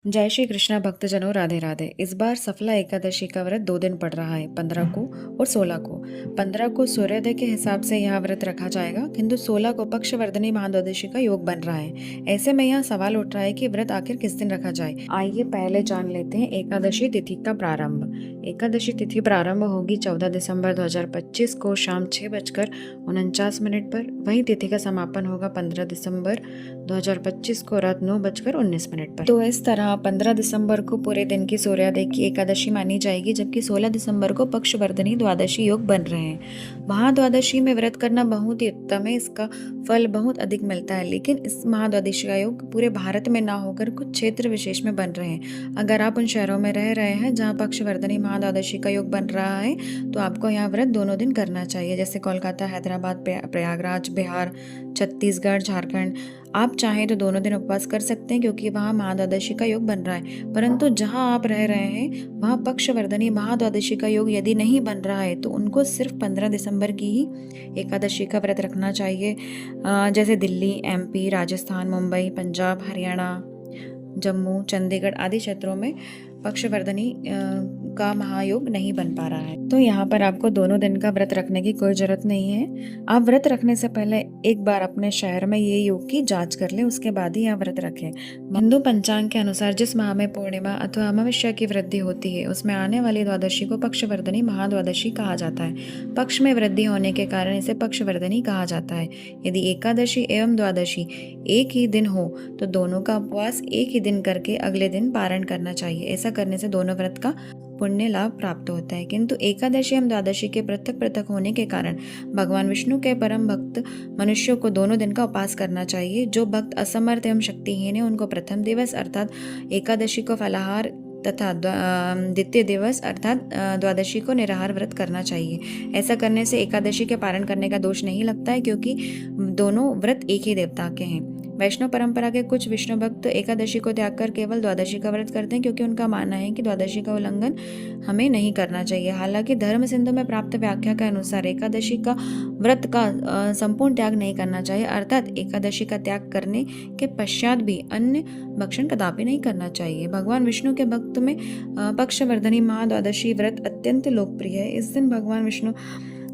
जय श्री कृष्णा भक्तजनों, राधे राधे। इस बार सफला एकादशी का व्रत 2 दिन पड़ रहा है, 15 को और 16 को। 15 को सूर्योदय के हिसाब से यह व्रत रखा जाएगा, किंतु 16 को पक्षवर्धनी महाद्वादशी का योग बन रहा है। ऐसे में यह सवाल उठ रहा है कि व्रत आखिर किस दिन रखा जाए। आइए पहले जान लेते हैं एकादशी तिथि का प्रारंभ। एकादशी तिथि प्रारंभ होगी 14 दिसंबर 2025 को शाम 6:49 पर। वहीं तिथि का समापन होगा 15 दिसंबर 2025 को रात 9:19 पर। तो इस तरह 15 दिसंबर को पूरे दिन की सूर्योदय की एकादशी मानी जाएगी, जबकि 16 दिसंबर को पक्षवर्धनी द्वादशी योग बन रहे हैं। महाद्वादशी में व्रत करना बहुत ही उत्तम है, इसका फल बहुत अधिक मिलता है। लेकिन इस महाद्वादशी का योग पूरे भारत में ना होकर कुछ क्षेत्र विशेष में बन रहे हैं। अगर आप उन शहरों में रह रहे हैं जहाँ पक्षवर्धनी महाद्वादशी का योग बन रहा है, तो आपको यहाँ व्रत दोनों दिन करना चाहिए, जैसे कोलकाता, हैदराबाद, प्रयागराज, बिहार, छत्तीसगढ़, झारखंड। आप चाहें तो दोनों दिन उपवास कर सकते हैं, क्योंकि वहाँ महाद्वादशी का योग बन रहा है। परंतु जहाँ आप रह रहे हैं वहाँ पक्षवर्धनी महाद्वादशी का योग यदि नहीं बन रहा है, तो उनको सिर्फ 15 दिसंबर की ही एकादशी का व्रत रखना चाहिए। जैसे दिल्ली, एमपी, राजस्थान, मुंबई, पंजाब, हरियाणा, जम्मू, चंडीगढ़ आदि क्षेत्रों में पक्षवर्धनी का महायोग नहीं बन पा रहा है, तो यहाँ पर आपको दोनों दिन का व्रत रखने की कोई जरूरत नहीं है। आप व्रत रखने से पहले एक बार अपने शहर में ये योग की जांच कर लें, उसके बाद ही आप व्रत रखें। हिंदू पंचांग के अनुसार जिस माह में पूर्णिमा अथवा अमावस्या की वृद्धि होती है, उसमें आने वाली द्वादशी को पक्षवर्धनी महाद्वादशी कहा जाता है। पक्ष में वृद्धि होने के कारण इसे पक्षवर्धनी कहा जाता है। यदि एकादशी एवं द्वादशी एक ही दिन हो तो दोनों का उपवास एक ही दिन करके अगले दिन पारण करना चाहिए। ऐसा करने से दोनों व्रत का पुण्य लाभ प्राप्त होता है। किंतु एकादशी एवं द्वादशी के पृथक पृथक होने के कारण भगवान विष्णु के परम भक्त मनुष्यों को दोनों दिन का उपवास करना चाहिए। जो भक्त असमर्थ एवं शक्तिहीन है, उनको प्रथम दिवस अर्थात एकादशी को फलाहार तथा द्वितीय दिवस अर्थात द्वादशी को निराहार व्रत करना चाहिए। ऐसा करने से एकादशी के पारण करने का दोष नहीं लगता है, क्योंकि दोनों व्रत एक ही देवता के हैं। वैष्णव परंपरा के कुछ विष्णु भक्त एकादशी को त्याग कर केवल द्वादशी का व्रत करते हैं, क्योंकि उनका मानना है कि द्वादशी का उल्लंघन हमें नहीं करना चाहिए। हालांकि धर्म सिंधु में प्राप्त व्याख्या के अनुसार एकादशी का व्रत का संपूर्ण त्याग नहीं करना चाहिए, अर्थात एकादशी का त्याग करने के पश्चात भी अन्य भक्षण कदापि नहीं करना चाहिए। भगवान विष्णु के भक्त में पक्षवर्धनी महाद्वादशी व्रत अत्यंत लोकप्रिय है। इस दिन भगवान विष्णु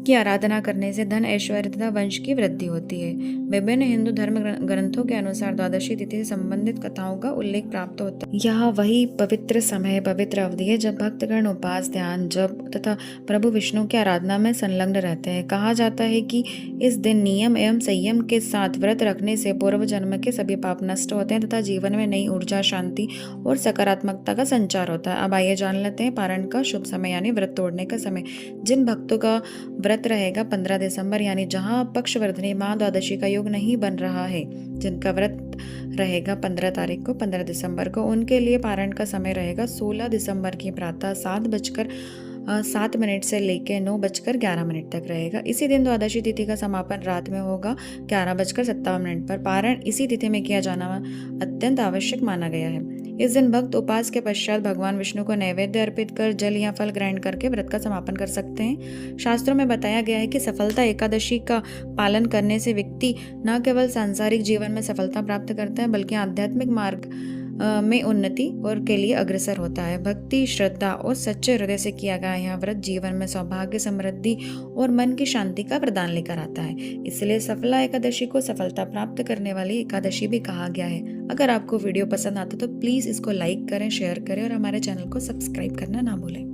की आराधना करने से धन, ऐश्वर्य तथा वंश की वृद्धि होती है। विभिन्न हिंदू धर्म ग्रंथों के अनुसार द्वादशी तिथि से संबंधित कथाओं का उल्लेख प्राप्त होता है। यह वही पवित्र समय, पवित्र अवधि है जब भक्तगण उपास, ध्यान, जप तथा प्रभु विष्णु की आराधना में संलग्न रहते हैं। कहा जाता है कि इस दिन नियम एवं संयम के साथ व्रत रखने से पूर्व जन्म के सभी पाप नष्ट होते हैं तथा जीवन में नई ऊर्जा, शांति और सकारात्मकता का संचार होता है। अब आइए जान लेते हैं पारण का शुभ समय यानी व्रत तोड़ने का समय। जिन भक्तों का व्रत रहेगा 15 दिसंबर यानी जहां पक्षवर्धनी महाद्वादशी का योग नहीं बन रहा है, जिनका व्रत रहेगा 15 तारीख को 15 दिसंबर को, उनके लिए पारण का समय रहेगा 16 दिसंबर की प्रातः 7:07 से लेकर 9:11 तक रहेगा। इसी दिन द्वादशी तिथि का समापन रात में होगा 11:57 पर। पारण इसी तिथि में किया जाना अत्यंत आवश्यक माना गया है। इस दिन भक्त उपवास के पश्चात भगवान विष्णु को नैवेद्य अर्पित कर जल या फल ग्रहण करके व्रत का समापन कर सकते हैं। शास्त्रों में बताया गया है कि सफलता एकादशी का पालन करने से व्यक्ति न केवल सांसारिक जीवन में सफलता प्राप्त करता है, बल्कि आध्यात्मिक मार्ग में उन्नति और के लिए अग्रसर होता है। भक्ति, श्रद्धा और सच्चे हृदय से किया गया यह व्रत जीवन में सौभाग्य, समृद्धि और मन की शांति का प्रदान लेकर आता है। इसलिए सफला एकादशी को सफलता प्राप्त करने वाली एकादशी भी कहा गया है। अगर आपको वीडियो पसंद आता तो प्लीज इसको लाइक करें, शेयर करें और हमारे चैनल को सब्सक्राइब करना ना भूलें।